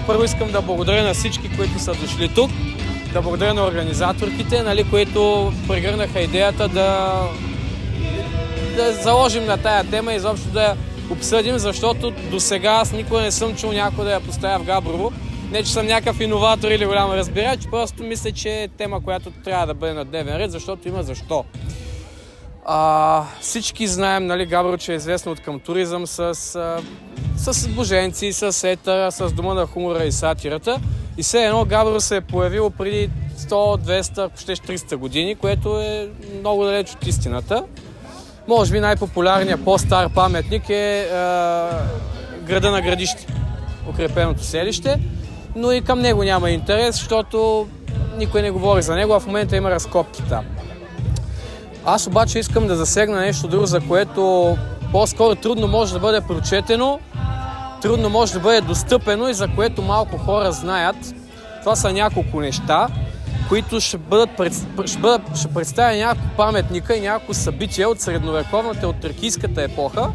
първо искам да благодаря на всички, които са дошли тук, да благодаря на организаторките, нали, които прегърнаха идеята да заложим на тая тема и изобщо да я обсъдим, защото до сега аз никога не съм чул някой да я поставя в Габрово. Не, че съм някакъв иноватор или голям разбирач, просто мисля, че е тема, която трябва да бъде на дневен ред, защото има защо. Всички знаем, нали, Габрово, че е известно от към туризъм с боженци, с етъра, с дома на хумора и сатирата. И все едно Габрово се е появило преди 100, 200, почти 300 години, което е много далеч от истината. Може би най-популярният по-стар паметник е града на Градище, укрепеното селище, но и към него няма интерес, защото никой не говори за него, а в момента има разкопки там. Аз обаче искам да засегна нещо друго, за което по-скоро трудно може да бъде прочетено, трудно може да бъде достъпено и за което малко хора знаят. Това са няколко неща, които ще представя няколко паметника и няколко събития от средновековната, от тракийската епоха,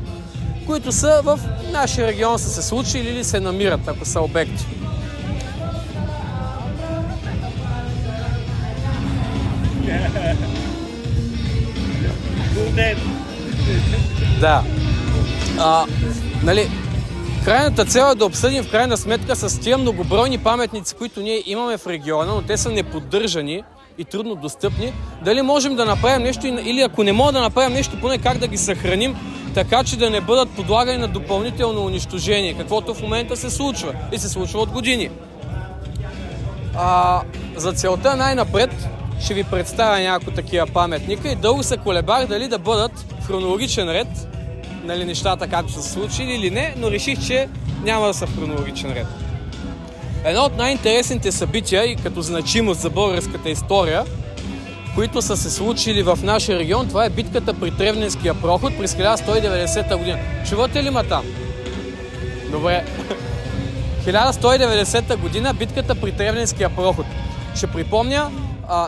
които са в нашия регион са се случили или се намират, ако са обекти. Да. Нали, крайната цел е да обсъдим в крайна сметка с тия многобройни паметници, които ние имаме в региона, но те са неподдържани и трудно достъпни. Дали можем да направим нещо или ако не можем да направим нещо, поне как да ги съхраним, така че да не бъдат подлагани на допълнително унищожение, каквото в момента се случва и се случва от години. За целта най-напред ще ви представя няколко такива паметника и дълго се колебах дали да бъдат в хронологичен ред, нали, нещата както са се случили или не, но реших, че няма да са в хронологичен ред. Едно от най-интересните събития и като значимост за българската история, които са се случили в нашия регион, това е битката при Тревненския проход през 1190 година. Чувате ли ма там? Добре. 1190 година битката при Тревненския проход. Ще припомня,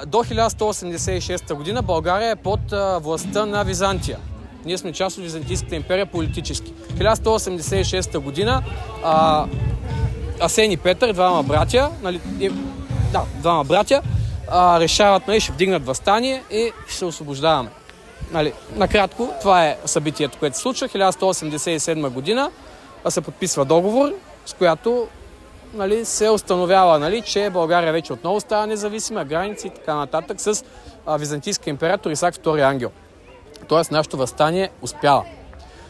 до 1186 година България е под властта на Византия. Ние сме част от Византийската империя политически. 1186 година Асен и Петър, двама братя, решават, нали, ще вдигнат въстание и ще се освобождаваме. Нали, накратко, това е събитието, което се случва. 1187 година се подписва договор, с която, нали, се установява, нали, че България вече отново става независима, граници и така нататък с византийския император Исак II Ангел. Тоест, нашето въстание успява.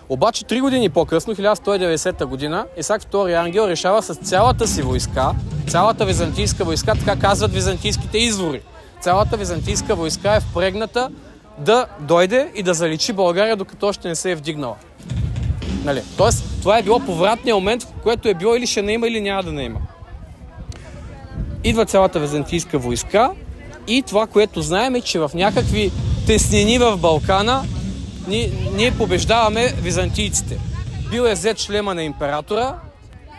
Обаче 3 години по-късно, 1190 година, Исак II Ангел решава с цялата си войска, цялата византийска войска, така казват византийските извори, цялата византийска войска е впрегната да дойде и да заличи България, докато още не се е вдигнала. Нали? Тоест, това е било повратният момент, в което е било или ще не има, или няма да не има. Идва цялата византийска войска и това, което знаем е, че в някакви теснини в Балкана ние побеждаваме византийците. Бил е взет шлема на императора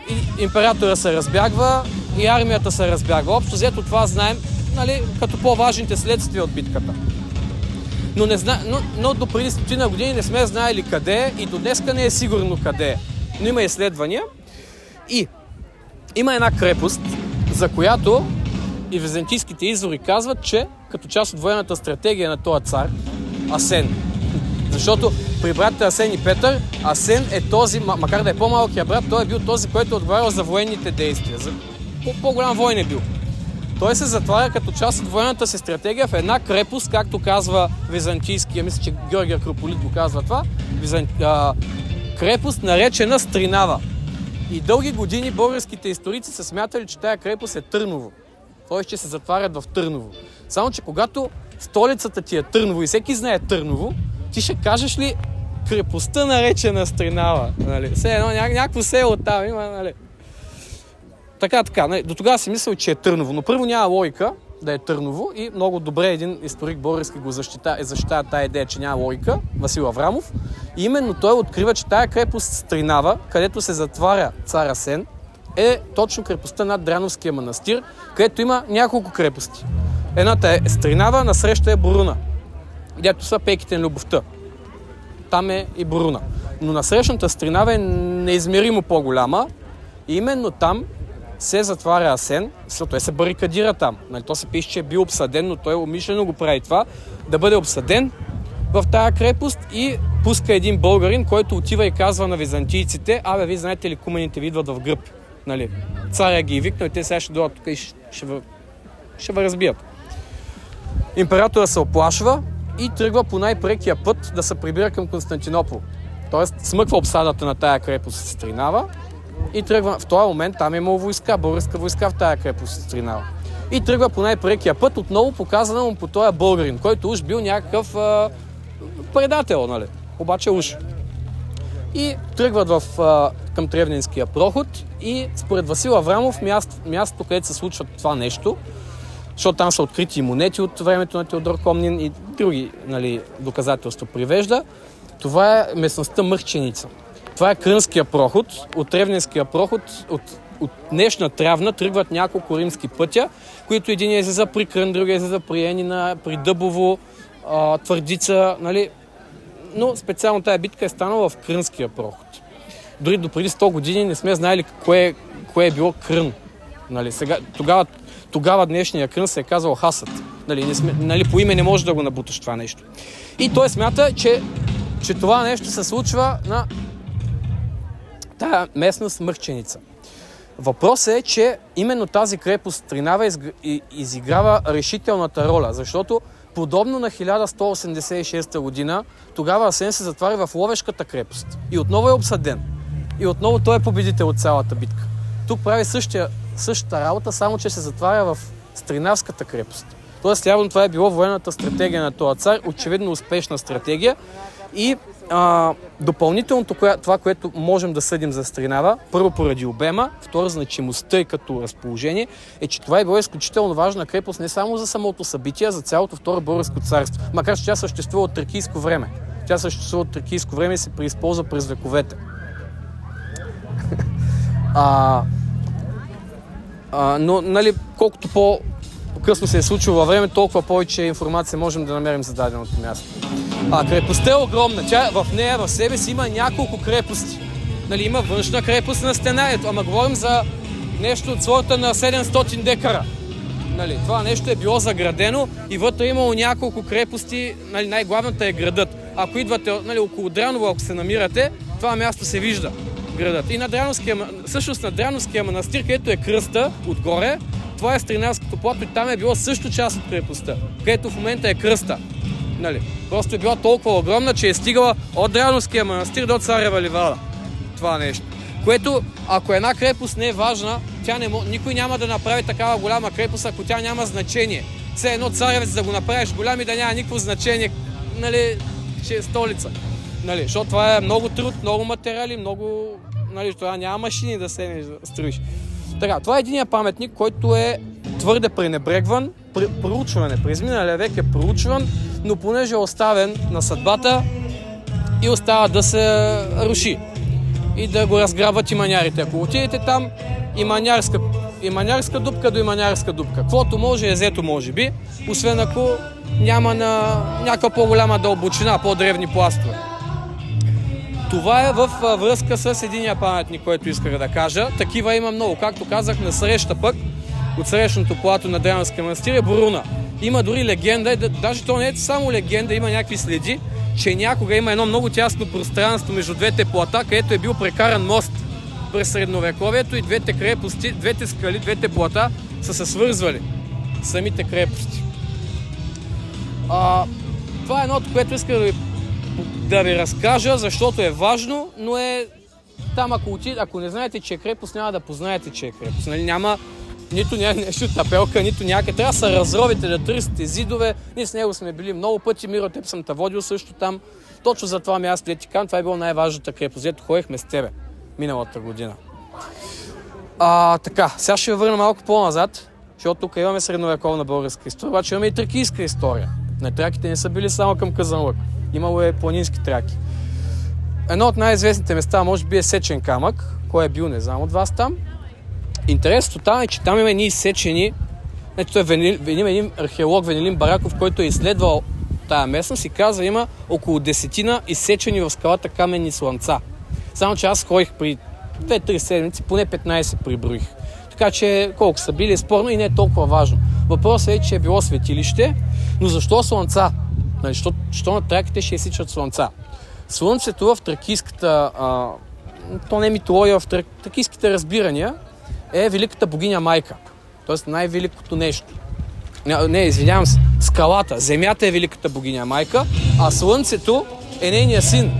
и императора се разбягва и армията се разбягва. Общо взето това знаем, нали, като по-важните следствия от битката. Но до преди 100 години не сме знаели къде е и до днеска не е сигурно къде е. Но има изследвания и има една крепост, за която и византийските извори казват, че като част от военната стратегия на този цар, Асен. Защото при братите Асен и Петър, Асен е този, макар да е по-малкият брат, той е бил този, който е отговарял за военните действия. За по-голям войн е бил. Той се затваря като част от военната си стратегия в една крепост, както казва византийския, мисля, че Георги Акрополит го казва това, крепост наречена Стринава. И дълги години българските историци са смятали, че тая крепост е Търново. Тоест, че се затварят в Търново. Само, че когато столицата ти е Търново и всеки знае Търново, ти ще кажеш ли крепостта наречена Стринава? Нали? Все едно, някакво село там има, нали? Така. Нали? До тогава си мисля, че е Търново. Но първо няма логика да е Търново и много добре един историк български го защитава тая идея, че няма логика, Васил Аврамов. И именно той открива, че тая крепост Стринава, където се затваря цар Асен, е точно крепостта над Дряновския манастир, където има няколко крепости. Едната е Стринава, насреща е Боруна, където са пейките на любовта. Там е и Боруна. Но насрещната Стринава е неизмеримо по-голяма и именно там се затваря Асен, защото той се барикадира там. Нали, то се пише, че е бил обсъден, но той умишлено го прави това, да бъде обсъден в тая крепост и пуска един българин, който отива и казва на византийците: абе, вие знаете ли, куманите ви идват в гръб. Нали, царя ги викна и те сега ще дойдат тук и ще ви разбият. Императора се оплашва и тръгва по най-прекия път да се прибира към Константинопол. Тоест смъква обсадата на тая крепост Стринава и тръгва. В този момент там е имало войска, българска войска в тая крепост Стринава. И тръгва по най-прекия път, отново показана му по този българин, който уж бил някакъв предател, нали? Обаче уж. И тръгват към Тревненския проход и според Васил Аврамов мястото, където се случва това нещо, защото там са открити монети от времето на Теодор Комнин и други, нали, доказателства привежда. Това е местността Мърченица. Това е Крънския проход. От Тревненския проход, от днешна Трявна тръгват няколко римски пътя, които един излиза при Крън, другия излиза при Енина, при Дъбово, Твърдица, нали. Но специално тая битка е станала в Крънския проход. Дори до преди 100 години не сме знаели кое е било Крън. Нали, тогава днешния Крън се е казал Хасът. Нали, по име не може да го набуташ това нещо. И той смята, че това нещо се случва на тая местност Мърченица. Въпросът е, че именно тази крепост Тринава изиграва решителната роля, защото подобно на 1186 година, тогава Асен се затваря в Ловешката крепост и отново е обсъден. И отново той е победител от цялата битка. Тук прави същата работа, само че се затваря в Стринавската крепост. Тоест, явно това е било военната стратегия на този цар, очевидно успешна стратегия. И допълнително това, което можем да съдим за Стринава, първо поради обема, второ значимостта и като разположение, е, че това е било изключително важна крепост не само за самото събитие, а за цялото Второ българско царство. Макар че тя съществува от тракийско време. Тя съществува от тракийско време и се преизползва през вековете. Но, нали, колкото по-късно се е случило във време, толкова повече информация можем да намерим за даденото място. Крепостта е огромна. В нея в себе си има няколко крепости. Нали, има външна крепост на стена, ама говорим за нещо от сорта на 700 декара. Нали, това нещо е било заградено и вътре имало няколко крепости. Нали, най-главната е градът. Ако идвате, нали, около Дряново, ако се намирате, това място се вижда. Градът. И на Дряновския манастир, където е кръста отгоре, това е Стринавското плато и там е било също част от крепостта, където в момента е кръста. Нали? Просто е била толкова огромна, че е стигала от Дряновския манастир до Царева ливада. Това нещо. Което, ако една крепост не е важна, никой няма да направи такава голяма крепост, ако тя няма значение. Все едно Царевец да го направиш голям и да няма никакво значение, нали, че е столица. Нали, защото това е много труд, много материали, много... Нали, това няма машини да се строиш. Така, това е единия паметник, който е твърде пренебрегван, проучване. През миналия век е проучван, но понеже е оставен на съдбата и остава да се руши и да го разграбват иманярите. Ако отидете там, иманярска дупка до иманярска дупка. Каквото може, езето може би, освен ако няма на някаква по-голяма дълбочина, по-древни пластове. Това е във връзка с единия паметник, който исках да кажа. Такива има много. Както казах, на среща пък, от срещното плато на Дряновския манастир е Боруна. Има дори легенда, даже то не е само легенда, има някакви следи, че някога има едно много тясно пространство между двете плата, където е бил прекаран мост през средновековието и двете крепости, двете скали, двете плата са се свързвали. Самите крепости. Това е едното, което исках да ви разкажа, защото е важно, но е там, ако не знаете, че е крепост, няма да познаете, че е крепост. Нали, няма нито нещо тапелка, нито някъде. Трябва да се разровите, да търсите зидове. Ние с него сме били много пъти. Миро, теб съм те водил също там. Точно за това място, дето ти казвам, това е било най-важната крепост. Дето ходихме с тебе миналата година. Така, сега ще върна малко по-назад, защото тук имаме средновековна българска история, обаче имаме и тракийска история. Траките не са били само към Казанлък. Имало е планински траки. Едно от най-известните места, може би, е Сечен камък. Кой е бил, не знам от вас там. Интересното там е, че там има едни изсечени... Той е един археолог, Венелин Бараков, който е изследвал тая местност и казва, има около 10 изсечени в скалата каменни слънца. Само че аз ходих при 2-3 седмици, поне 15 приброих. Така че колко са били спорно и не е толкова важно. Въпросът е, че е било светилище, но защо слънца? Нали, защо на траките ще изсичат слънца? Слънцето в тракийската, то не е митология, в тракийските разбирания е великата богиня майка. Тоест най-великото нещо. Не, извинявам се, скалата, земята е великата богиня майка, а слънцето е нейния син.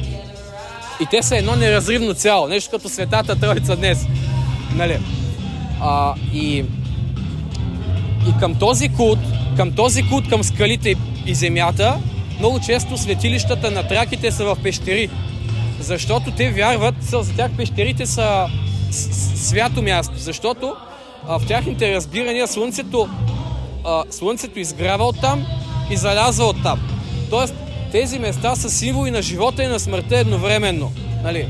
И те са едно неразривно цяло, нещо като Светата Троица днес. Нали? И към този култ, към скалите и земята, много често светилищата на траките са в пещери. Защото те вярват, за тях пещерите са свято място. Защото в тяхните разбирания слънцето изгрява оттам и залязва оттам. Тоест, тези места са символи на живота и на смъртта едновременно. Нали?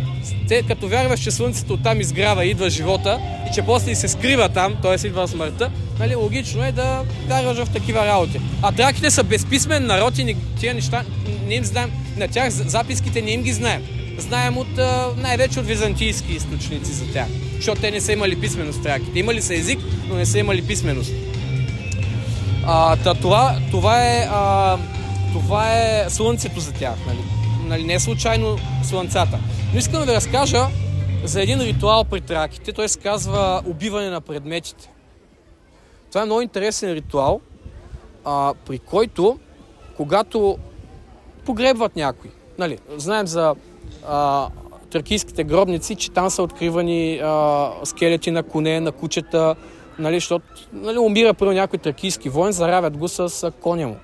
Те, като вярваш, че слънцето оттам изгрява и идва живота и че после и се скрива там, т.е. идва смъртта, нали, логично е да вярваш в такива работи. А траките са безписмен народ и тия неща не им знаем. На тях записките не им ги знаем. Знаем най-вече от византийски източници за тях. Защото те не са имали писменост траките. Имали са език, но не са имали писменост. Това е слънцето за тях. Нали, не е случайно слънцата. Но искам да ви разкажа за един ритуал при траките. Той се казва убиване на предметите. Това е много интересен ритуал, при който, когато погребват някой, нали, знаем за тракийските гробници, че там са откривани скелети на коне, на кучета, нали, защото умира първо някой тракийски воин, заравят го с коня му.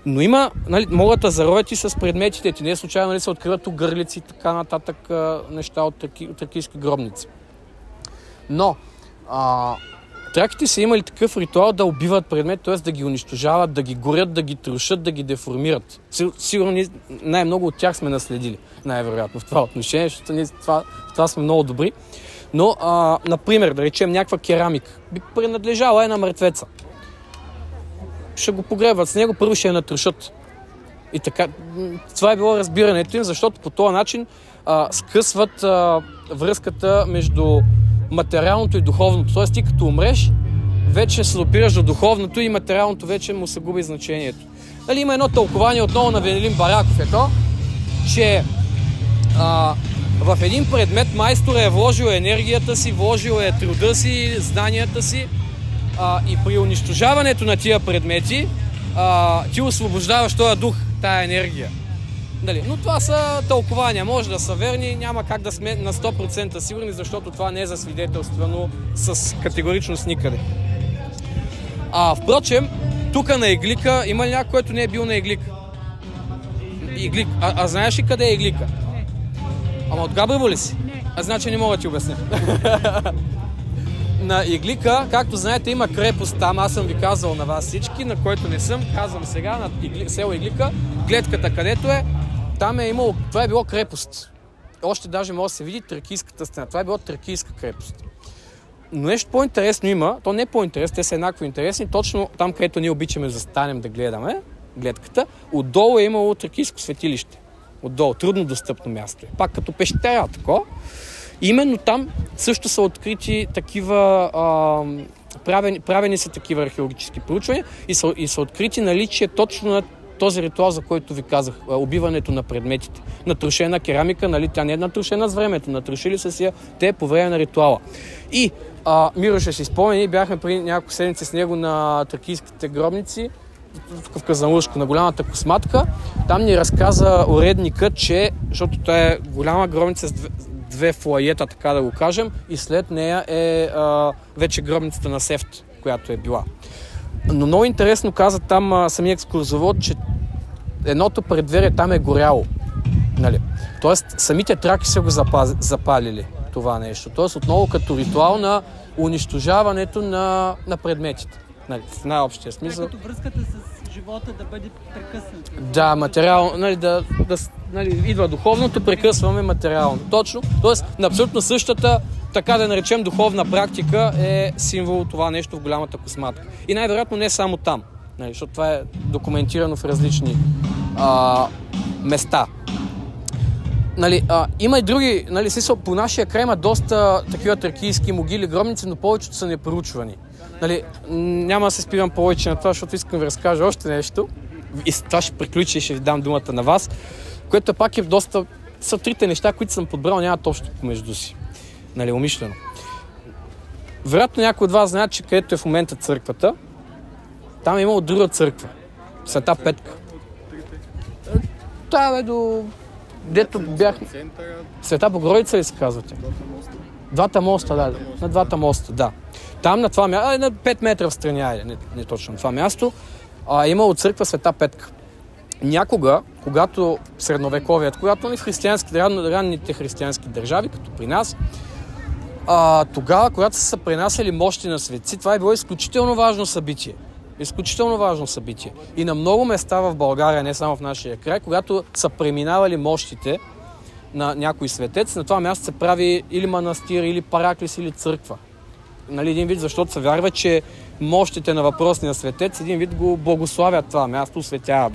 Но има, нали, могат да заровят и с предметите ти. Не е случайно, нали, се откриват огърлици и така нататък неща от тракийски гробници. Но траките са имали такъв ритуал да убиват предмет, т.е. да ги унищожават, да ги горят, да ги трошат, да ги деформират. Сигурно най-много от тях сме наследили, най-вероятно в това отношение, защото ние това сме много добри. Но, например, да речем някаква керамика, би принадлежала на мъртвеца. Ще го погребват с него, първо ще я натрошат. И така, това е било разбирането им, защото по този начин скъсват връзката между материалното и духовното. Тоест ти като умреш, вече се допираш до духовното и материалното вече му се губи значението. Нали, има едно тълкование отново на Венелин Бараков, че в един предмет майстора е вложил енергията си, вложил е труда си, знанията си и при унищожаването на тия предмети ти освобождаваш този дух, тая енергия. Дали? Но това са тълкования, може да са верни, няма как да сме на 100% сигурни, защото това не е засвидетелствано с категоричност никъде. Впрочем, тук на Иглика има ли някой, който не е бил на Иглика? А знаеш ли къде е Иглика? Ама от Габрово ли си? Значи не мога да ти обясня. На Иглика, както знаете, има крепост там, аз съм ви казал на вас всички, на който не съм, казвам сега, на село Иглика, гледката където е, там е имало, това е било крепост. Още даже може да се види тракийската стена, това е било тракийска крепост. Но нещо по-интересно има, то не е по-интересно, те са еднакво интересни, точно там, където ние обичаме да застанем да гледаме гледката, отдолу е имало тракийско светилище. Отдолу, трудно достъпно място е. Пак като пещера, тако. Именно там също са открити такива, правени са такива археологически проучвания и са открити наличие точно на този ритуал, за който ви казах, убиването на предметите. Натрошена керамика, нали, тя не е натрошена с времето, натрошили са си я те по време на ритуала. И Миро ще си спомени, бяхме преди няколко седмици с него на тракийските гробници, в Казанлъшко, на голямата косматка. Там ни разказа уредника, че, защото това е голяма гробница с две флаиета, така да го кажем, и след нея е вече гробницата на Сефт, която е била. Но много интересно каза там самия екскурзовод, че едното предверие там е горяло. Нали? Тоест, самите траки са го запалили това нещо. Тоест, отново като ритуал на унищожаването на предметите. Нали? В най-общия смисъл. Като връзката с живота да бъде прекъсната. Да, материално, нали, нали, идва духовното, прекъсваме материално. Точно. Тоест, на абсолютно същата, така да наречем, духовна практика е символ това нещо в голямата косматка. И най-вероятно не само там, нали, защото това е документирано в различни места. Нали, има и други, нали, по нашия край има доста такива тракийски могили, гробници, но повечето са непроучвани. Нали, няма да се спирам повече на това, защото искам да ви разкажа още нещо. И с това ще приключи и ще ви дам думата на вас, което пак е доста... Са трите неща, които съм подбрал, нямат общо помежду си. Нали, умишлено. Вероятно някой от вас знаят, че където е в момента църквата, там е имало друга църква. Света Петка. Това е до... Дето бях... Света Богородица ли се казвате? Двата моста, да. На двата моста, да. Там на това място, на 5 метра в страни, не точно на това място, е имало църква Света Петка. Някога, когато в средновековият, когато в ранните християнски държави, като при нас, тогава, когато са се пренасяли мощи на светци, това е било изключително важно събитие. Изключително важно събитие. И на много места в България, не само в нашия край, когато са преминавали мощите на някой светец, на това място се прави или манастир, или параклис, или църква. Нали, един вид, защото се вярва, че мощите на въпросния светец, един вид го благославят това място, осветяват.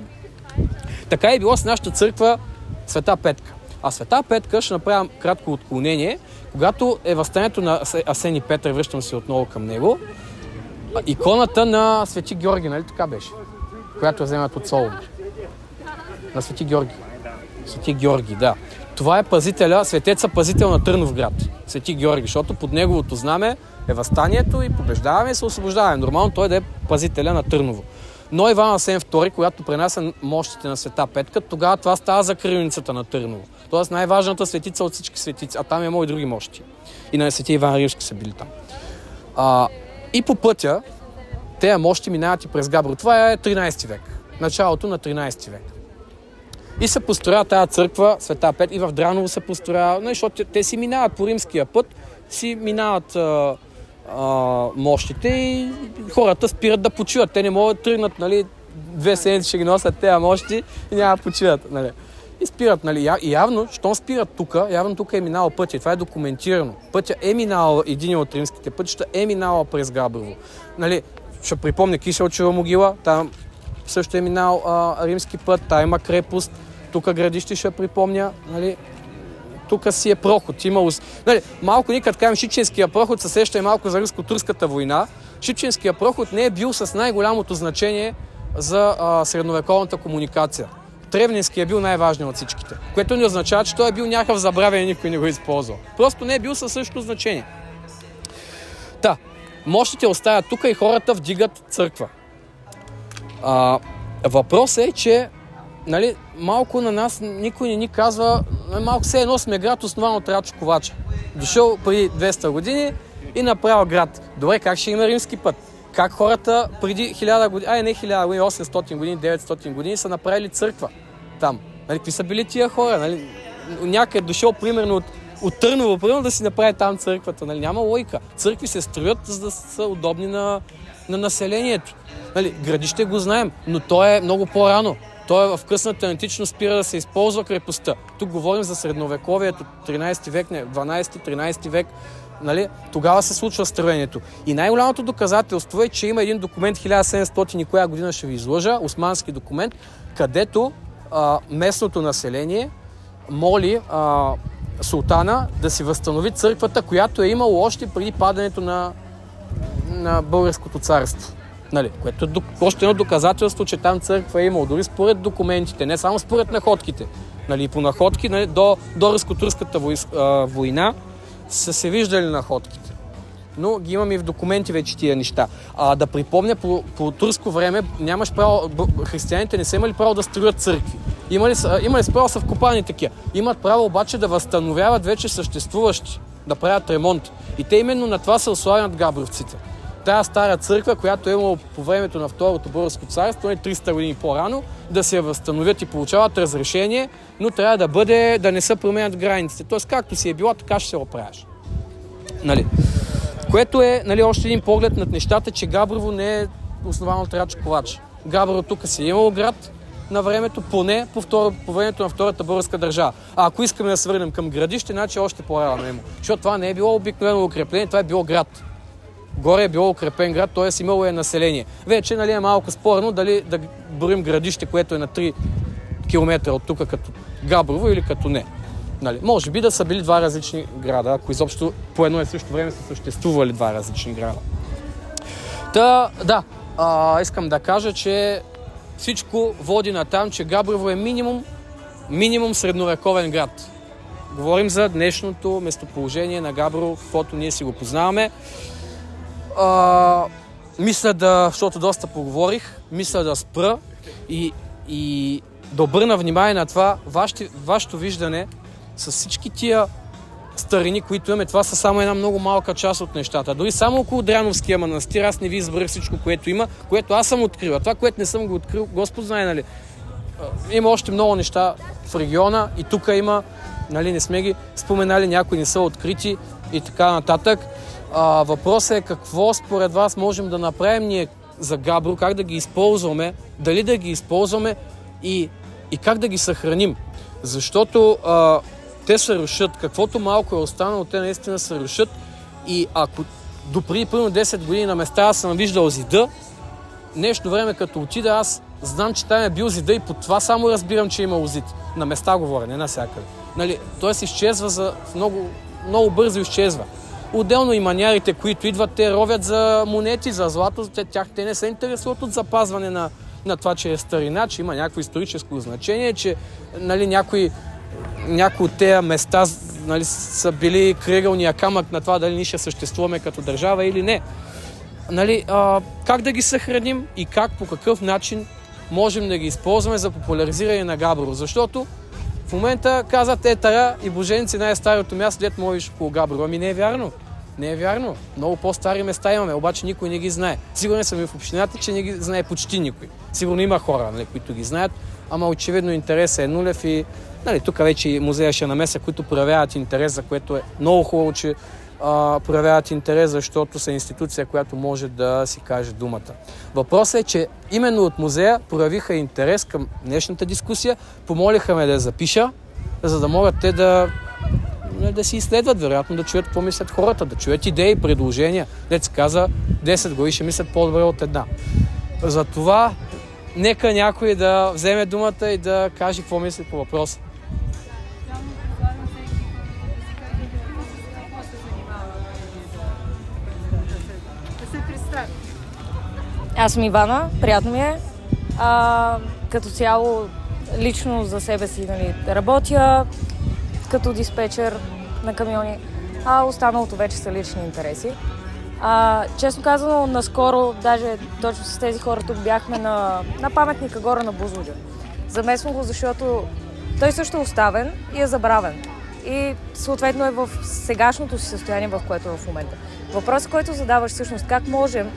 Така е било с нашата църква Света Петка. А Света Петка, ще направя кратко отклонение, когато е въстанието на Асен и Петър, връщам се отново към него, иконата на Свети Георги, нали така беше? Която я вземат от Соломон. На Свети Георги. Свети Георги, да. Това е пазителя, светеца пазител на Търновград. Свети Георги, защото под неговото знаме е въстанието и побеждаваме и се освобождаваме. Нормално той да е пазителя на Търново. Но Иван Асен II, когато пренася мощите на Света Петка, тогава това става закрилницата на Търново. Тоест най-важната светица от всички светици, а там има и други мощи. И на Свети Иван Римски са били там. И по пътя, тези мощи минават и през Габрово. Това е 13 век. Началото на 13 век. И се построява тази църква, Света Петка, и в Драново се построява, защото те си минават по римския път, си минават мощите и хората спират да почиват. Те не могат да тръгнат, нали, 2 седмици ще ги носят тези мощи и няма да почиват. Нали. И спират, нали. И явно, щом спират тук, явно тук е минал пътя. Това е документирано. Пътя е минал, един от римските пътища е минала през Габрово. Нали, ще припомня Киселчева могила, там също е минал римски път, там има крепост, тук градище ще припомня, нали. Тук си е проход. Нали, малко никак кажем Шипченския проход, се сеща и малко за руско-турската война. Шипченския проход не е бил с най-голямото значение за средновековната комуникация. Тревненския е бил най-важният от всичките, което не означава, че той е бил някакъв забравен и никой не го използвал. Просто не е бил със същото значение. Мощите оставят тук и хората вдигат църква. Въпросът е, че нали, малко на нас никой не ни казва, малко все едно сме град, основан от Рачо Ковача. Дошъл преди 200 години и направил град. Добре, как ще има римски път? Как хората преди 1000 години, не 1000 години, 800 години, 900 години са направили църква там? Нали, какви са били тия хора? Нали? Някъде дошъл, примерно, от Търново, примерно, да си направи там църквата. Нали? Няма логика. Църкви се строят, за да са удобни на населението. Нали, градище го знаем, но то е много по-рано. Той в късната античност спира да се използва крепостта. Тук говорим за средновековието, 13 век, 12-13 век. Нали? Тогава се случва строението. И най-голямото доказателство е, че има един документ, 1700 и коя година ще ви излъжа, османски документ, където местното население моли султана да си възстанови църквата, която е имало още преди падането на българското царство. Нали, което е още едно доказателство, че там църква е имало, дори според документите, не само според находките. Нали, по находки, нали, до руско-турската война са се виждали находките. Но ги имаме и в документи вече тия неща. Да припомня, по турско време нямаш право, християните не са имали право да строят църкви. Имали право са вкопани такива. Имат право обаче да възстановяват вече съществуващи, да правят ремонт. И те именно на това се ославят габровците. Тая стара църква, която е имала по времето на Второто българско царство, 300 години по-рано, да се възстановят и получават разрешение, но трябва да не се променят границите. Тоест, както си е било, така ще се оправяш. Нали? Което е, нали, още един поглед над нещата, че Габрово не е основано от Рачо Ковач. Габрово тук си е имало град на времето, поне по времето на Втората българска държава. А ако искаме да се върнем към градище, значи още по-рано е. Защото това не е било обикновено укрепление, това е било град. Горе е било укрепен град, т.е. имало е население. Вече, нали, е малко спорно дали да броим градище, което е на 3 км от тук като Габрово или като не. Нали, може би да са били два различни града, ако изобщо по едно и също време са съществували два различни града. Да, искам да кажа, че всичко води на там, че Габрово е минимум средновековен град. Говорим за днешното местоположение на Габрово, каквото ние си го познаваме. Мисля защото доста поговорих, мисля да спра и да обърна внимание на това, вашето виждане с всички тия старини, които имаме, това са само една много малка част от нещата. Дори само около Дряновския манастир аз не ви избрах всичко, което има, което аз съм открил. Това, което не съм го открил, Господ знае, нали. Има още много неща в региона и тук има, нали, не сме ги споменали, някои не са открити и така нататък. Въпросът е какво според вас можем да направим ние за Габрово, как да ги използваме, дали да ги използваме и как да ги съхраним. Защото те се рушат. Каквото малко е останало, те наистина се рушат. И ако допреди примерно 10 години на места аз съм виждал зида, нещо време като отида, аз знам, че там е бил зида и по това само разбирам, че е имало зид. На места говоря, не навсякъде. Нали, тоест изчезва много бързо изчезва. Отделно и манярите, които идват, те ровят за монети, за злато, те не се интересуват от запазване на това, че е старина, че има някакво историческо значение, че, нали, някои от тези места, нали, са били крайъгълния камък на това дали ние ще съществуваме като държава или не. Нали, как да ги съхраним и по какъв начин можем да ги използваме за популяризиране на Габрово. Защото в момента казват Тара и Боженици най-старото място, дето можеш около Габрово. Ами не е вярно. Не е вярно. Много по-стари места имаме, обаче никой не ги знае. Сигурно съм и в общината, че не ги знае почти никой. Сигурно има хора, нали, които ги знаят, ама очевидно интересът е нулев и, нали, тук вече и музея ще намеса, които проявяват интерес, за което е много хубаво, че проявяват интерес, защото са институция, която може да си каже думата. Въпросът е, че именно от музея проявиха интерес към днешната дискусия, помолиха ме да я запиша, за да могат те да си изследват, вероятно да чуят какво мислят хората, да чуят идеи, предложения. Дето се каза, 10 години ще мислят по-добре от една. Затова нека някой да вземе думата и да каже какво мисли по въпроса. Аз съм Ивана, приятно ми е. Като цяло, лично за себе си, нали, работя като диспетчер на камиони, останалото вече са лични интереси. Честно казано, наскоро, даже точно с тези хора тук бяхме на паметника горе на Бузлуджа. Замесвам го, защото той също е оставен и е забравен. И съответно е в сегашното си състояние, в което е в момента. Въпросът, който задаваш всъщност, как можем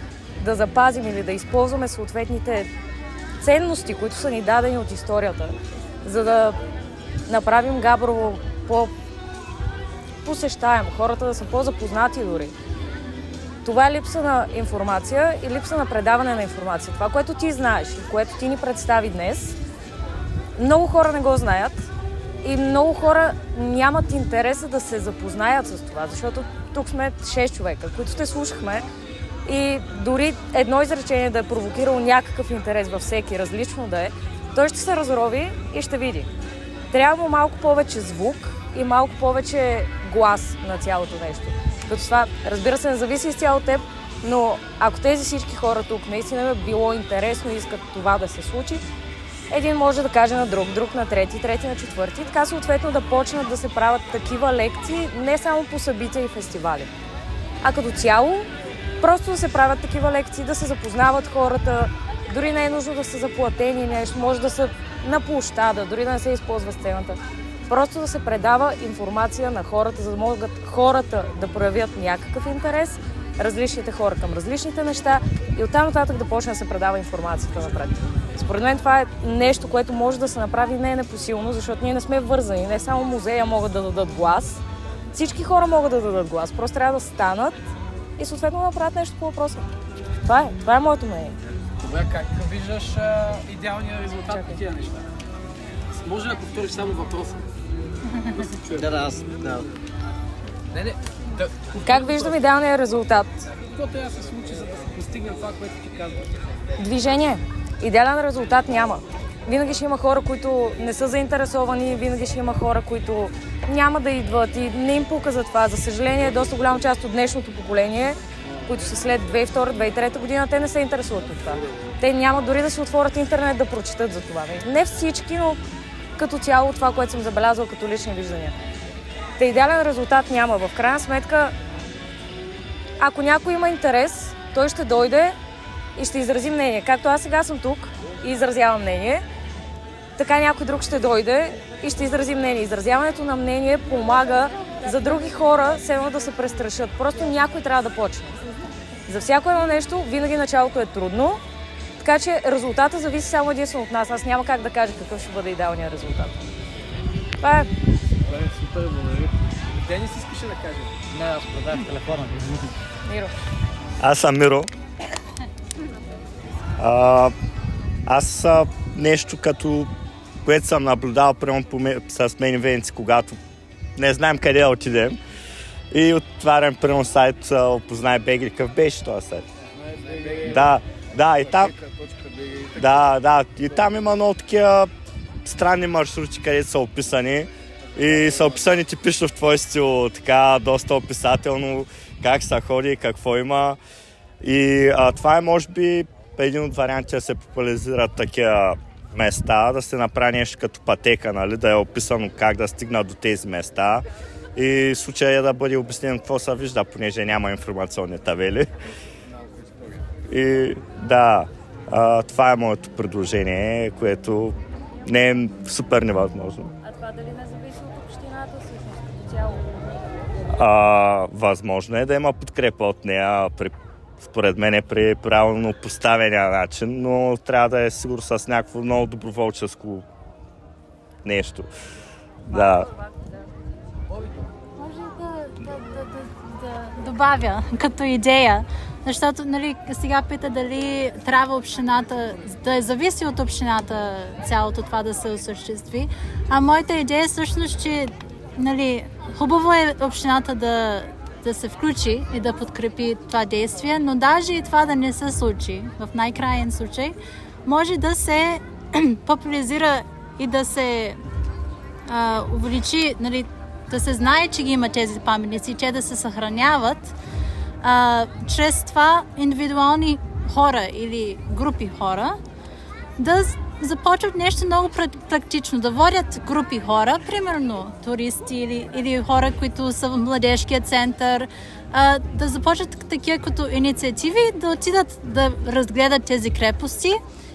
да запазим или да използваме съответните ценности, които са ни дадени от историята, за да направим Габрово по-посещаем, хората да са по-запознати дори. Това е липса на информация и липса на предаване на информация. Това, което ти знаеш и което ти ни представи днес, много хора не го знаят и много хора нямат интереса да се запознаят с това, защото тук сме 6 човека, които те слушахме и дори едно изречение да е провокирало някакъв интерес във всеки, различно да е, той ще се разрови и ще види. Трябва му малко повече звук и малко повече глас на цялото нещо. Като това, разбира се, не зависи изцяло от теб, но ако тези всички хора тук наистина е било интересно и искат това да се случи, един може да каже на друг на трети, трети на четвърти. Така съответно да почнат да се правят такива лекции не само по събития и фестивали, а като цяло просто да се правят такива лекции, да се запознават хората. Дори не е нужно да са заплатени нещо, може да са на площада, дори да не се използва сцената. Просто да се предава информация на хората, за да могат хората да проявят някакъв интерес, различните хора към различните неща и оттам нататък да почне да се предава информацията напред. Според мен това е нещо, което може да се направи не е непосилно, защото ние не сме вързани. Не само музея могат да дадат глас, всички хора могат да дадат глас. Просто трябва да станат и съответно да направят нещо по въпроса. Това е моето мнение. Добре, как виждаш идеалния резултат по тия неща? Може да повториш само въпроса? Да. Как виждам идеалния резултат? Какво трябва да се случи, за да се постигне това, което ти казваш? Движение. Идеален резултат няма. Винаги ще има хора, които не са заинтересовани, винаги ще има хора, които няма да идват и не им пука за това. За съжаление, доста голяма част от днешното поколение, които са след 2002-2003 година, те не се интересуват от това. Те няма дори да си отворят интернет да прочитат за това. Не всички, но като цяло това, което съм забелязала като лични виждания. Те идеален резултат няма. В крайна сметка, ако някой има интерес, той ще дойде и ще изрази мнение. Както аз сега съм тук и изразявам мнение, така някой друг ще дойде и ще изрази мнение. Изразяването на мнение помага за други хора все едно да се престрашат. Просто някой трябва да почне. За всяко едно нещо винаги началото е трудно, така че резултата зависи само единствено от нас. Аз няма как да кажа какъв ще бъде идеалният резултат. Това е. Супер, благодаря. Денис искаше да каже. Не, аз продах телефона. Миро. Аз съм Миро. Аз нещо като което съм наблюдал прямо с мен венци, когато не знаем къде да отидем и отварям прямо сайт Опознай БГ. Какъв беше този сайт? Да, и там и там има много такива странни маршрути, където са описани и са описани типично в твой стил, така доста описателно как се ходи, какво има и това е може би един от вариантите да се популяризират такива места, да се направи нещо като пътека, нали, да е описано как да стигна до тези места и в случая да бъде обяснено какво се вижда, понеже няма информационни табели. И да, това е моето предложение, което не е супер невъзможно. А това дали не зависи от общината всъщност като цяло? Възможно е да има подкрепа от нея според мен при правилно поставения начин, но трябва да е сигурно с някакво много доброволческо нещо. Да. Може да добавя като идея, защото нали, сега пита дали трябва общината, да зависи от общината цялото това да се осъществи. А моята идея е всъщност, че нали, хубаво е общината да се включи и да подкрепи това действие, но даже и това да не се случи, в най-краен случай, може да се популяризира и да се увеличи, нали, да се знае, че ги има тези паметници, че да се съхраняват чрез това индивидуални хора или групи хора да започват нещо много практично, да водят групи хора, примерно туристи или хора, които са в младежкия център, да започват такива като инициативи, да отидат да разгледат тези крепости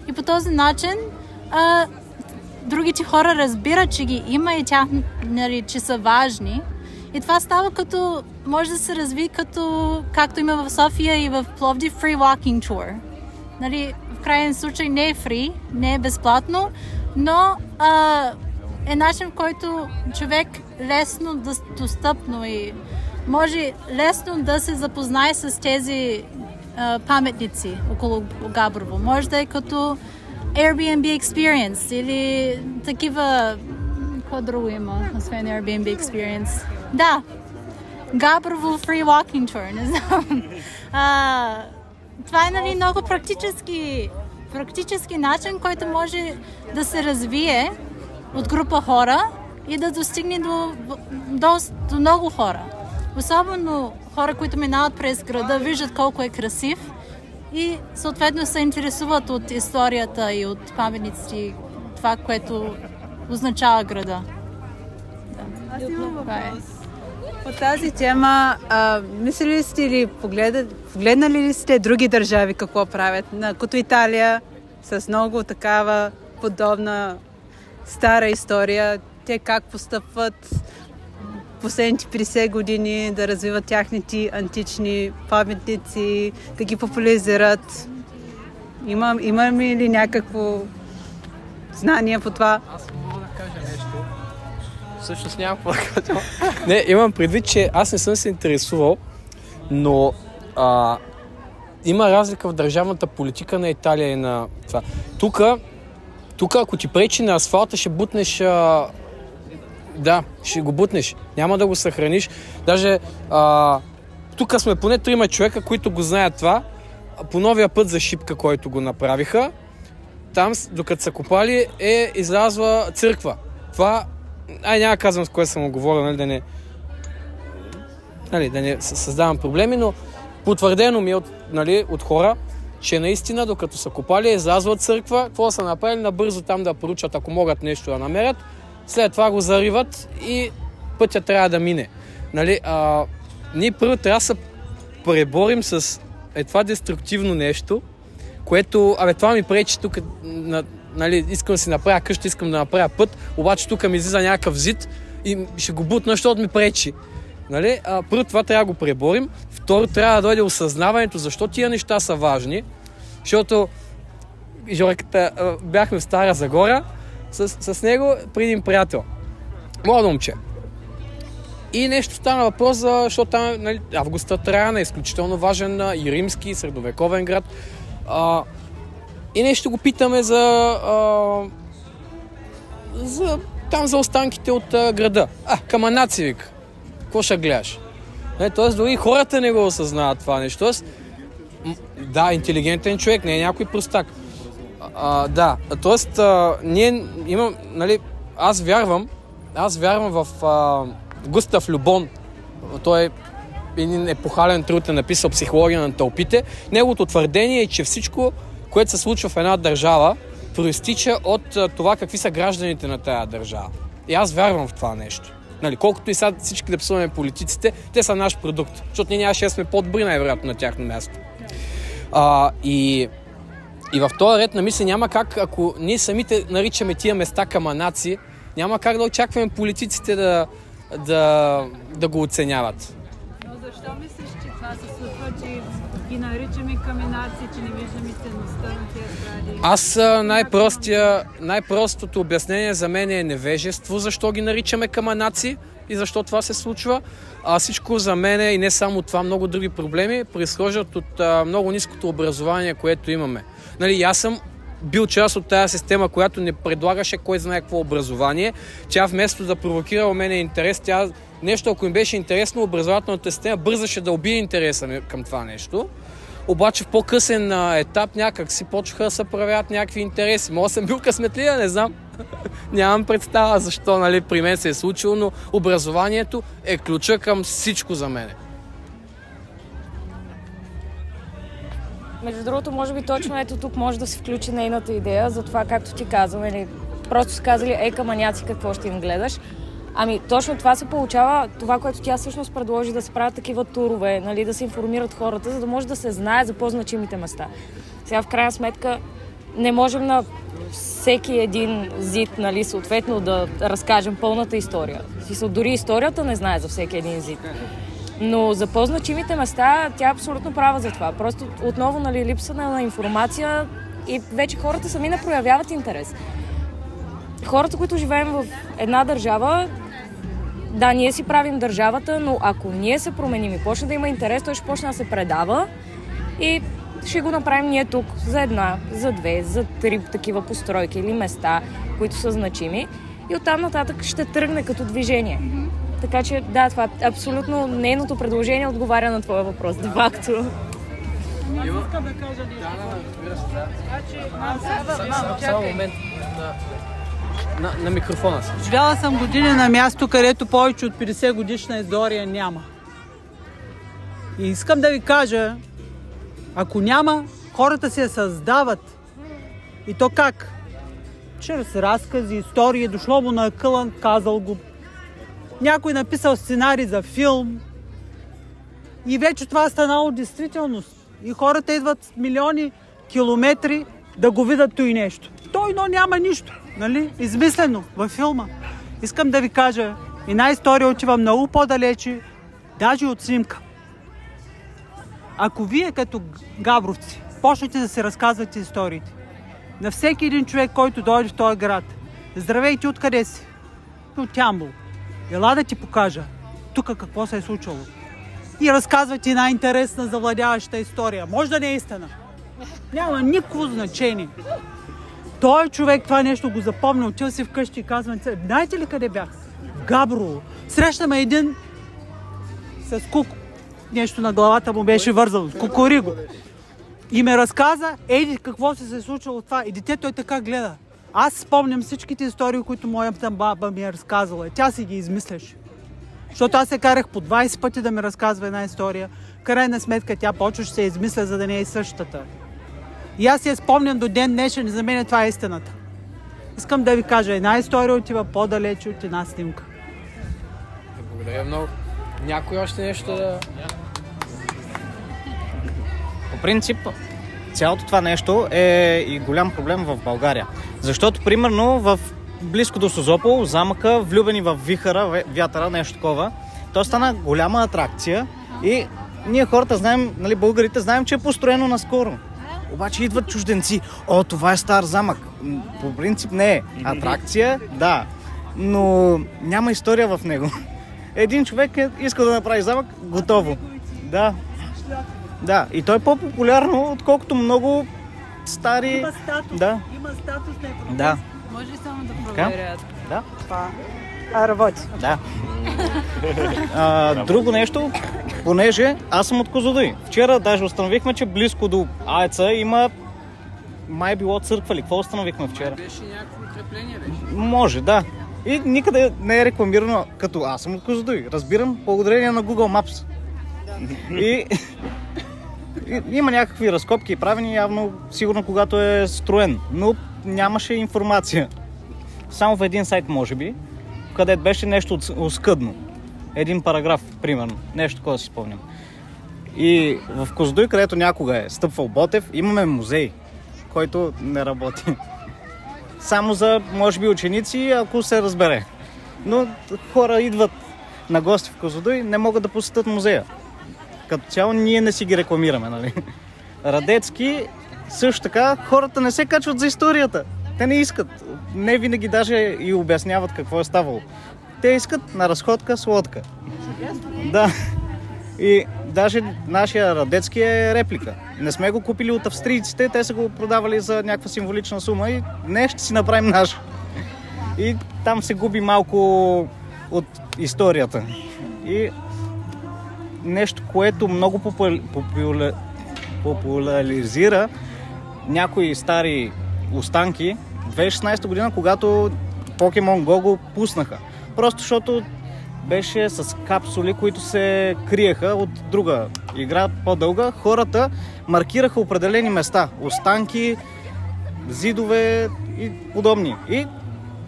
и по този начин другите хора разбират, че ги има и тях, нали, че са важни. И това става като, може да се разви като, както има в София и в Пловдив, free walking tour. Нали, в крайен случай не е free, не е безплатно, но е начин, в който човек лесно, достъпно и може лесно да се запознае с тези паметници около Габрово. Може да е като Airbnb experience или такива... Какво друго има, освен Airbnb experience? Да, Габрово free walking tour, не знам. Това е нали, много практически начин, който може да се развие от група хора и да достигне до много хора. Особено хора, които минават през града, виждат колко е красив и съответно се интересуват от историята и от паметници, това, което означава града. Аз имам въпрос. По тази тема, мислили сте или погледнали ли сте други държави какво правят? Като Италия, с много такава подобна стара история, те как постъпват последните 50 години да развиват тяхните антични паметници, да ги популяризират. Имаме ли някакво знание по това? Аз мога да кажа нещо. Всъщност нямам какво да кажа. Не, имам предвид, че аз не съм се интересувал, но има разлика в държавната политика на Италия и на това. Тук ако ти пречи на асфалта, ще бутнеш... Да, ще го бутнеш. Няма да го съхраниш. Даже тук сме поне 3 човека, които го знаят това. По новия път за Шипка, който го направиха, там, докато са копали, е излязла църква. Това, няма казвам с кое съм говорил, да не създавам проблеми, но потвърдено ми от хора, че наистина, докато са копали, е излязла църква, какво са направили, набързо там да поручат, ако могат нещо да намерят, след това го зариват и пътя трябва да мине. Ние първо трябва да се преборим с това деструктивно нещо, което, това ми пречи тук, искам да си направя къща, искам да направя път, обаче тук ми излиза някакъв зид и ще го бутна, защото ми пречи. Първо това трябва да го преборим. Второ, трябва да дойде осъзнаването, защо тия неща са важни, защото бяхме в Стара Загора с него при един приятел. Младо момче. И нещо стана въпрос, защото там Августа Траяна е изключително важен и римски, и средновековен град. И нещо го питаме за останките от града. Каманаци, вика. Какво ще гледаш? Тоест, дори хората не го осъзнават това нещо. Тоест, да, интелигентен човек, не е някой простак. Тоест, ние имам, аз вярвам в Густав Любон. Той е един епохален труд, е написал Психология на тълпите. Неговото твърдение е, че всичко, което се случва в една държава, проистича от това какви са гражданите на тая държава. И аз вярвам в това нещо. Колкото и сега всички да псуваме политиците, те са наш продукт, защото ние нямаше да сме по-добри най-вероятно на тяхно място. И в този ред на мисли няма как, ако ние самите наричаме тия места каманаци, няма как да очакваме политиците да го оценяват. Но защо мислиш, че това се случва, че ги наричаме каменаци, че не виждаме ценността на тези сгради? Аз най-простото обяснение за мен е невежество, защо ги наричаме каменаци и защо това се случва. Всичко за мен и не само това, много други проблеми произхождат от много ниското образование, което имаме. Аз съм бил част от тази система, която не предлагаше кой знае какво образование. Тя вместо да провокира у мен интерес, нещо, ако им беше интересно, образователната система бързаше да убие интереса към това нещо. Обаче в по-късен етап някак си почнаха да се проявяват някакви интереси. Може съм бил късметлия, не знам. Нямам представа защо при мен се е случило, но образованието е ключа към всичко за мен. Между другото, може би точно ето тук може да се включи нейната идея за това, както ти казваме. Просто са казали, каманяци, какво ще им гледаш. Точно това се получава, това, което тя всъщност предложи, да се правят такива турове, да се информират хората, за да може да се знае за по-значимите места. Сега, в крайна сметка, не можем на всеки един зид, съответно, да разкажем пълната история. Дори историята не знае за всеки един зид. Но за по-значимите места тя е абсолютно права за това. Просто отново липса на информация и вече хората сами не проявяват интерес. Хората, които живеем в една държава, да, ние си правим държавата, но ако ние се променим и почне да има интерес, той ще почне да се предава и ще го направим ние тук за една, за две, за три такива постройки или места, които са значими и оттам нататък ще тръгне като движение. Така че, да, това абсолютно нейното предложение отговаря на твоя въпрос, де факто. Аз искам да кажа нещо. Само момент на микрофона си. Живяла съм години на място, където повече от 50 годишна история няма. И искам да ви кажа, ако няма, хората се създават. И то как? Чрез разкази, истории, дошло му на акъла, казал го. Някой написал сценарий за филм и вече това станало действителност. И хората идват милиони километри да го видят той нещо. Но няма нищо, измислено във филма. Искам да ви кажа, една история отива много по-далече, даже от снимка. Ако вие като габровци почнете да се разказвате историите на всеки един човек, който дойде в този град, здравейте, откъде си? От Ямбол. Ела да ти покажа тук какво се е случило. И разказвате една интересна завладяваща история. Може да не е истина. Няма никакво значение. Той човек това нещо го запомня, отил си вкъщи и казва, знаете ли къде бях? В Габрово. Срещаме един с нещо на главата му беше вързал. Кукуриго. И ме разказа, еди, какво се е случило това. И детето е така гледа. Аз спомням всичките истории, които моята баба ми е разказала. Тя си ги измисляше. Защото аз се карах по 20 пъти да ми разказва една история. Крайна сметка тя почваше се измисля, за да не е същата. И аз я спомням до ден днешен, за мен това е истината. Искам да ви кажа, една история отива по-далече от една снимка. Благодаря много. Някой още нещо да... По принцип, цялото това нещо е и голям проблем в България. Защото, примерно, близко до Созопол, замъка, влюбени в вихара, вятъра, нещо такова, то стана голяма атракция и ние хората знаем, нали, българите знаем, че е построено наскоро. Обаче идват чужденци. О, това е стар замък. По принцип не е. Атракция, да. Но няма история в него. Един човек иска да направи замък, готово. Да. Да, и той е по-популярно, отколкото много стари... Има статус. Да. Има статус на европейски. Да. Може ли само да Така? проверят? Да. Това работи. Да. Друго нещо, понеже аз съм от Козлодуй. Вчера даже установихме, че близко до АЕЦа има май било църква ли. Какво установихме вчера? Беше някакво укрепление, беше. Може, да. И никъде не е рекламирано като аз съм от Козлодуй. Разбирам, благодарение на Google Maps. И има някакви разкопки правени явно, сигурно когато е строен, но нямаше информация. Само в един сайт, може би, където беше нещо оскъдно. Един параграф, примерно. Нещо такова си спомням. И в Козлодуй, където някога е стъпвал Ботев, имаме музей, който не работи. Само за, може би, ученици, ако се разбере. Но хора идват на гости в Козлодуй, не могат да посетят музея. Като цяло ние не си ги рекламираме, нали? Радецки, също така, хората не се качват за историята. Те не искат. Не винаги даже и обясняват какво е ставало. Те искат на разходка с лодка. Да. И даже нашия Радецки е реплика. Не сме го купили от австрийците, те са го продавали за някаква символична сума и не, ще си направим наш. И там се губи малко от историята. И нещо, което много популяризира някои стари останки, 2016 година, когато Pokemon Go го пуснаха. Просто защото беше с капсули, които се криеха от друга игра, по-дълга. Хората маркираха определени места, останки, зидове и подобни. И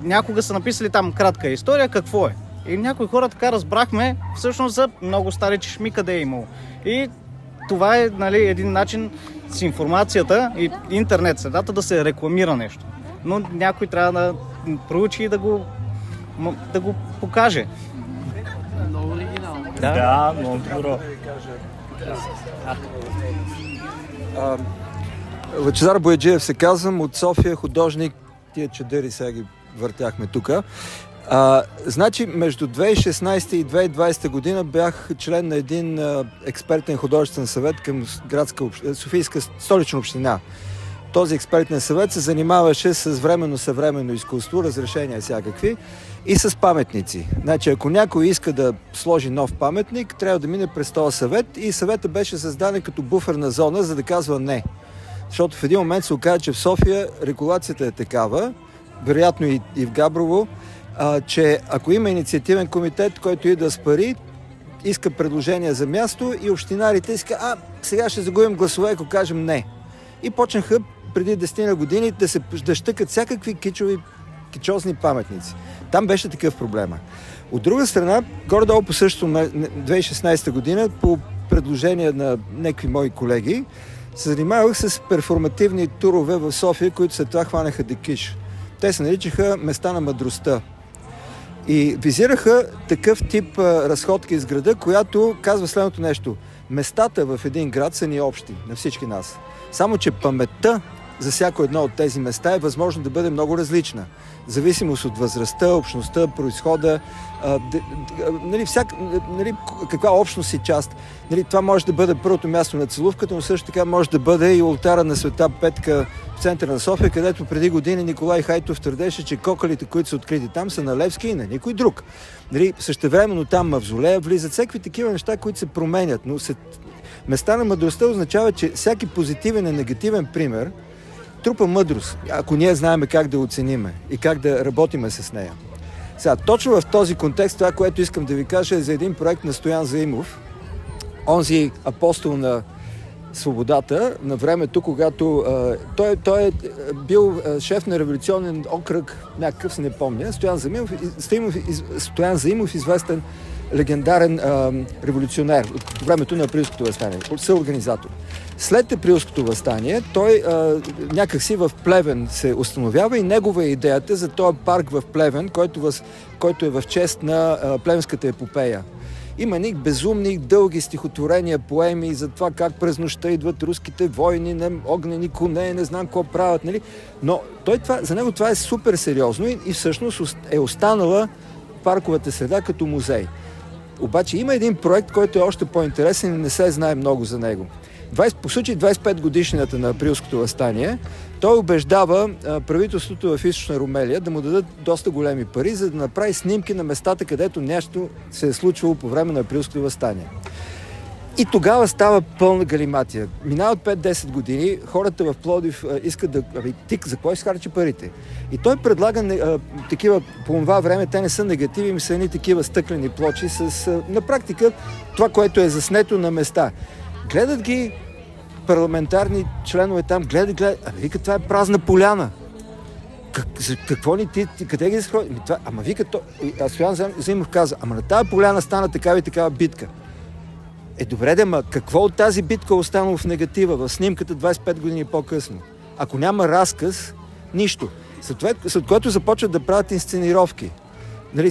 някога са написали там кратка история, какво е. И някои хора така разбрахме всъщност за много стари чешми къде е имало. И това е, нали, един начин с информацията и интернет средата да се рекламира нещо. Но някой трябва да проучи и да го покаже. Много оригинално. Да, много добро. Лъчезар Бояджиев се казвам, от София, художник. Тия чадъри сега ги въртяхме тук. Значи, между 2016 и 2020 година бях член на един експертен художествен съвет към Софийска столична община. Този експертен съвет се занимаваше с временно съвременно изкуство, разрешения всякакви и с паметници. Значи, ако някой иска да сложи нов паметник, трябва да мине през този съвет и съветът беше създаден като буферна зона, за да казва не. Защото в един момент се оказа, че в София регулацията е такава, вероятно и в Габрово, че ако има инициативен комитет, който идва с пари, иска предложения за място и общинарите иска, сега ще загубим гласове, ако кажем не. И почнаха преди 10 години да щъкат всякакви кичозни паметници. Там беше такъв проблема. От друга страна, горе-долу по същото 2016 година, по предложение на някакви мои колеги, се занимавах с перформативни турове в София, които след това хванаха декиш. Те се наричаха места на мъдростта. И визираха такъв тип разходка из града, която казва следното нещо. Местата в един град са ни общи, на всички нас. Само, че паметта за всяко едно от тези места е възможно да бъде много различна. В зависимост от възрастта, общността, произхода, каква общност и част. Това може да бъде първото място на целувката, но също така може да бъде и олтара на Света Петка в центъра на София, където преди години Николай Хайтов твърдеше, че кокалите, които са открити там, са на Левски и на никой друг. Същевременно там мавзолея влизат всякакви такива неща, които се променят, но Места на мъдростта означава, че всяки позитивен и негативен пример трупа мъдрост, ако ние знаем как да оцениме и как да работиме с нея. Сега, точно в този контекст, това, което искам да ви кажа, е за един проект на Стоян Заимов, онзи апостол на свободата, на времето, когато той е бил шеф на революционен окръг, някакъв се не помня, Стоян Заимов, известен легендарен революционер от времето на Априлското въстание, съорганизатор. След Априлското въстание, той някакси в Плевен се установява и негова е идеята за този парк в Плевен, който е в чест на Плевенската епопея. Има едни безумни, дълги стихотворения, поеми за това как през нощта идват руските войни, огнени коне, не знам какво правят, нали? Но за него това е супер сериозно и всъщност е останала парковата среда като музей. Обаче има един проект, който е още по-интересен и не се знае много за него. По случай 25 годишнината на Априлското въстание, той убеждава правителството в Източна Румелия да му дадат доста големи пари, за да направи снимки на местата, където нещо се е случвало по време на Априлското въстание. И тогава става пълна галиматия. Минават 5-10 години, хората в Пловдив искат да... за кой изхарчи парите? И той предлага такива, по това време, те не са негативи, са едни такива стъклени плочи с, на практика, това, което е заснето на места. Гледат ги парламентарни членове там, гледат, вика, това е празна поляна. Какво ни ти, къде ги изхрони? Ама вика, Стоян Заимов каза, ама на тази поляна стана такава и такава битка. Добре, ама какво от тази битка е останало в негатива, в снимката 25 години по-късно? Ако няма разказ, нищо. След което започват да правят инсценировки. Нали,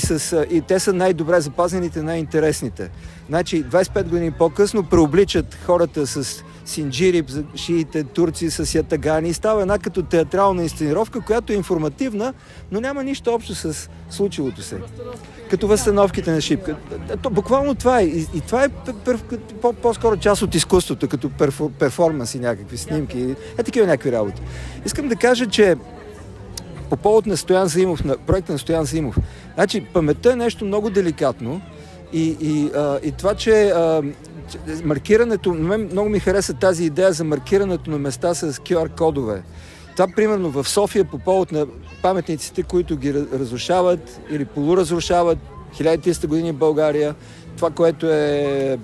и те са най-добре запазените, най-интересните. Значи 25 години по-късно преобличат хората с синджири, шиите турци с ятагани и става една като театрална инсценировка, която е информативна, но няма нищо общо с случилото се. Като възстановките на Шипка. Буквално това е. И това е по-скоро част от изкуството, като перформанси, някакви снимки. Такива някакви работи. Искам да кажа, че по повод на Стоян Заимов, на проекта на Стоян Заимов, значи паметта е нещо много деликатно и това, че маркирането, много ми хареса тази идея за маркирането на места с QR-кодове. Това, примерно, в София по повод на паметниците, които ги разрушават или полуразрушават 1300 години в България, това, което е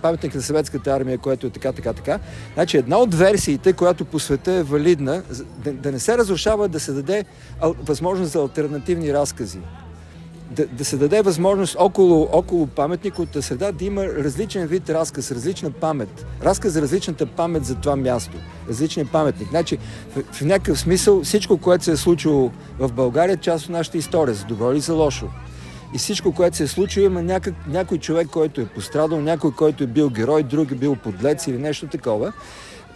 паметник на Съветската армия, което е така. Значи една от версиите, която по света е валидна, да не се разрушава, да се даде възможност за алтернативни разкази. Да се даде възможност около паметниковата среда да има различен вид разказ, различна памет. Разказ за различната памет за това място. Различен паметник. Значи, в някакъв смисъл всичко, което се е случило в България, е част от нашата история, за добро или за лошо. И всичко, което се е случило, има някой човек, който е пострадал, някой, който е бил герой, друг е бил подлец или нещо такова.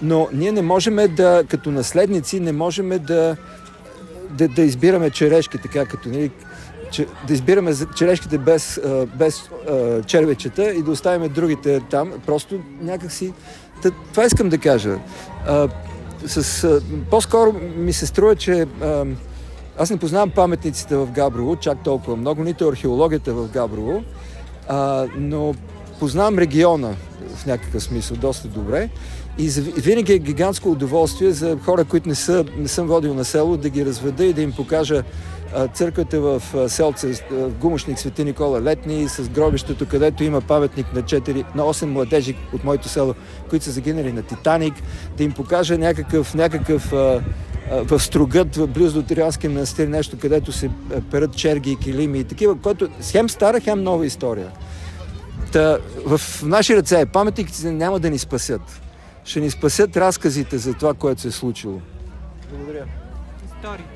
Но ние не можем като наследници, не можем да избираме черешки, така като да избираме черешките без червечета и да оставим другите там. Просто някакси... Това искам да кажа. По-скоро ми се струва, че аз не познавам паметниците в Габрово чак толкова много, нито археологията в Габрово, но познавам региона в някакъв смисъл доста добре. И винаги е гигантско удоволствие за хора, които не съм водил на село, да ги разведа и да им покажа църквата в селце, в Гумошник, Свети Никола Летни, с гробището, където има паметник на 8 младежи от моето село, които са загинали на Титаник, да им покажа някакъв в Стругът, близо до Трианския манастир, нещо, където се перат черги и килими и такива, което хем стара, хем нова история. В наши ръце паметниците няма да ни спасят. Ще ни спасят разказите за това, което се е случило. Благодаря. История.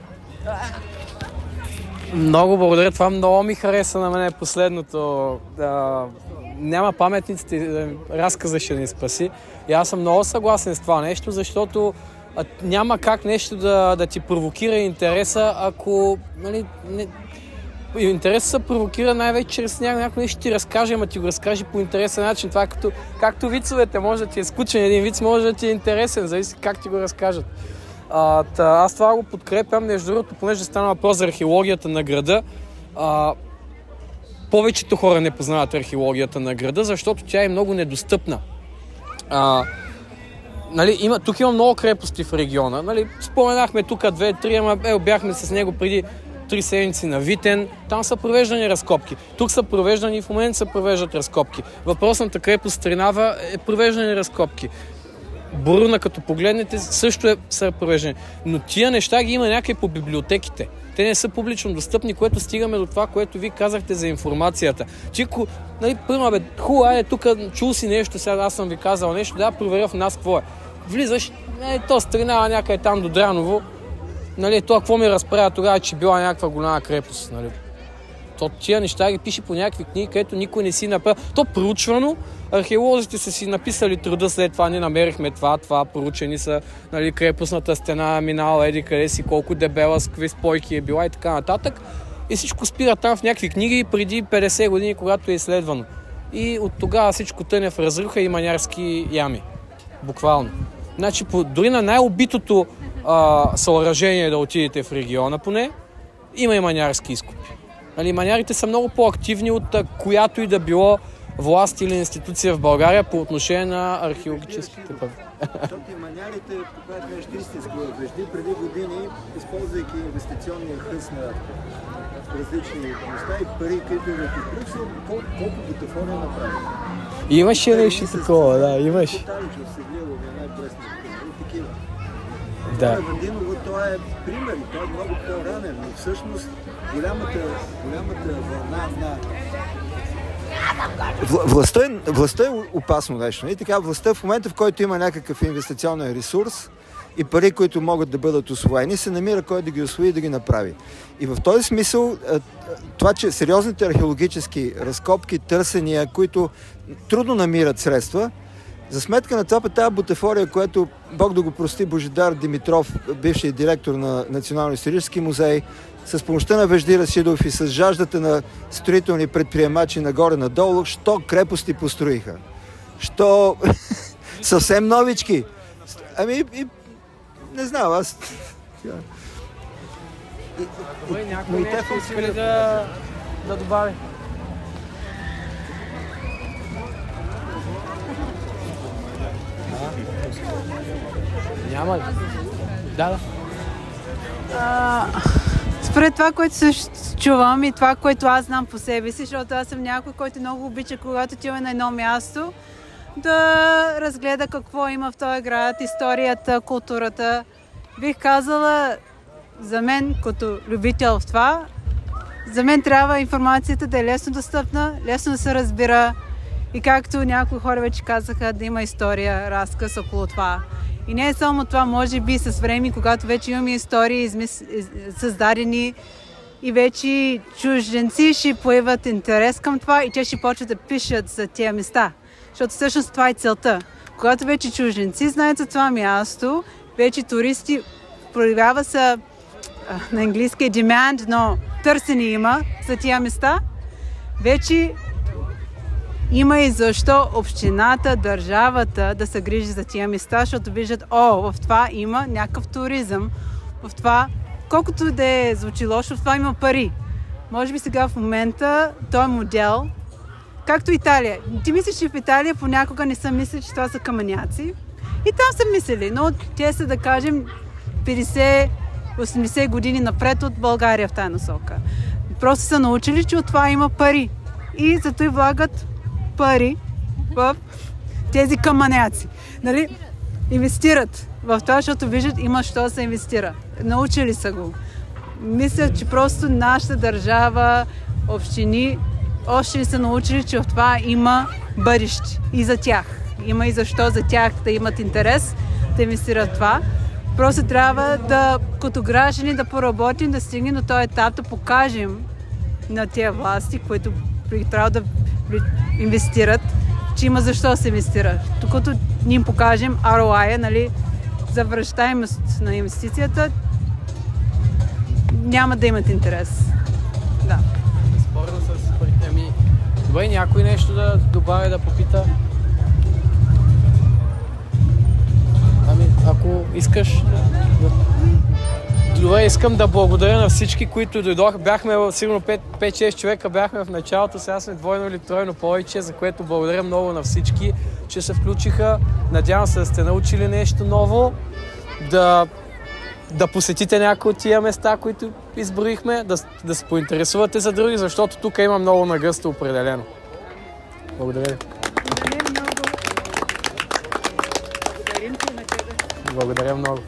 Много благодаря. Това много ми хареса на мене последното. Няма паметниците, разказа ще ни спаси. И аз съм много съгласен с това нещо, защото няма как нещо да ти провокира интереса, ако... Интересът се провокира най-вече чрез някой нещо ти разкаже, ама ти го разкаже по интересен начин. Това е както вицовете. Може да ти е скучен един виц, може да ти е интересен, зависи как ти го разкажат. Аз това го подкрепям, между другото, понеже стана въпрос за археологията на града. Повечето хора не познават археологията на града, защото тя е много недостъпна. Нали, тук има много крепости в региона. Нали, споменахме тук 2-3, ама бяхме с него преди 3 седмици на Витен. Там са провеждани разкопки. Тук са провеждани и в момента се провеждат разкопки. Въпросната крепост Тринава е провеждани разкопки. Буруна, като погледнете, също са провеждани. Но тия неща ги има някъде по библиотеките. Те не са публично достъпни, което стигаме до това, което ви казахте за информацията. Чико, нали, първо, хубаво, тук чул си нещо, сега аз съм ви казал нещо, да проверя в нас какво е. Влизаш, то Тринава някъде там до Дряново, нали, това какво ми разправя тогава, че била някаква голяма крепост, нали. То тия неща ги пише по някакви книги, където никой не си направи. То проучвано, археолозите са си написали труда, след това не намерихме това, проучени са, нали, крепостната стена минала, еди къде си, колко дебела, с какви спойки е била и така нататък. И всичко спира там в някакви книги преди 50 години, когато е изследвано. И от тогава всичко тъне в разруха и манярски ями. Буквално. Значи, дори на най-убитото съоръжение да отидете в региона поне, има и манярски изкупи. Нали, манярите са много по-активни от която и да било власт или институция в България по отношение на археологическите пъти. Защото и манярите, когато беше истинско вежди, преди години, използвайки инвестиционния хъс на различни места и пари, които да ти Брюксел, колко бутафория направи. Имаше нещо такова, да, имаше. Тоталичев се гледал на най-пресни такива. Да. Вадиново, той е пример и той е много по-ранен, но всъщност голямата вълна на Властта е опасно нещо. И така, властта в момента, в който има някакъв инвестиционен ресурс и пари, които могат да бъдат усвоени, се намира кой да ги усвои и да ги направи. И в този смисъл, това, че сериозните археологически разкопки, търсения, които трудно намират средства, за сметка на това тази бутафория, което Бог да го прости Божидар Димитров, бившият директор на Национално-исторически музей, с помощта на Вежди Рашидов и с жаждата на строителни предприемачи нагоре-надолу, що крепости построиха. Що съвсем новички. Не знам, аз... Добре, някой нещо иска ли да добави? Няма ли? Да. Според това, което също чувам и това, което аз знам по себе си, защото аз съм някой, който много обича, когато отива на едно място, да разгледа какво има в този град, историята, културата. Бих казала, за мен, като любител в това, за мен трябва информацията да е лесно достъпна, лесно да се разбира и както някои хора вече казаха, да има история, разказ около това. И не е само това, може би с време, когато вече имаме истории създадени и вече чужденци ще появят интерес към това и те ще почват да пишат за тия места. Защото всъщност това е целта. Когато вече чужденци знаят за това място, вече туристи проявява се на английски demand, но търсене има за тия места, вече има и защо общината, държавата да се грижи за тия места, защото виждат, в това има някакъв туризъм, в това, колкото да е звучи лошо, в това има пари. Може би сега в момента този модел, както Италия. Ти мислиш, че в Италия понякога не са мислили, че това са камъняци. И там са мислили, но те са, да кажем, 50-80 години напред от България в тази насока. Просто са научили, че от това има пари. И зато и влагат пари в тези камъняци. Нали? Инвестират в това, защото виждат, има що да се инвестира. Научили са го. Мисля, че просто нашата държава, общини, още не са научили, че в това има бъдеще и за тях. Има и защо за тях да имат интерес да инвестират в това. Просто трябва да, като граждани, да поработим, да стигнем до този етап, да покажем на тези власти, които трябва да инвестират, че има защо да се инвестира. Докато ни им покажем ROI, нали, за връщаемост на инвестицията, няма да имат интерес. Да. Спорно с парите. Добре, някой нещо да добавя, да попита? Ако искаш. Добре, искам да благодаря на всички, които дойдоха. Бяхме сигурно 5-6 човека бяхме в началото, сега сме двойно или тройно повече, за което благодаря много на всички, че се включиха. Надявам се да сте научили нещо ново, да посетите някои от тия места, които изброихме, да се поинтересувате за други, защото тук има много нагъсто определено. Благодаря ви. Благодарим много. Благодарим ти на тебе. Благодаря много.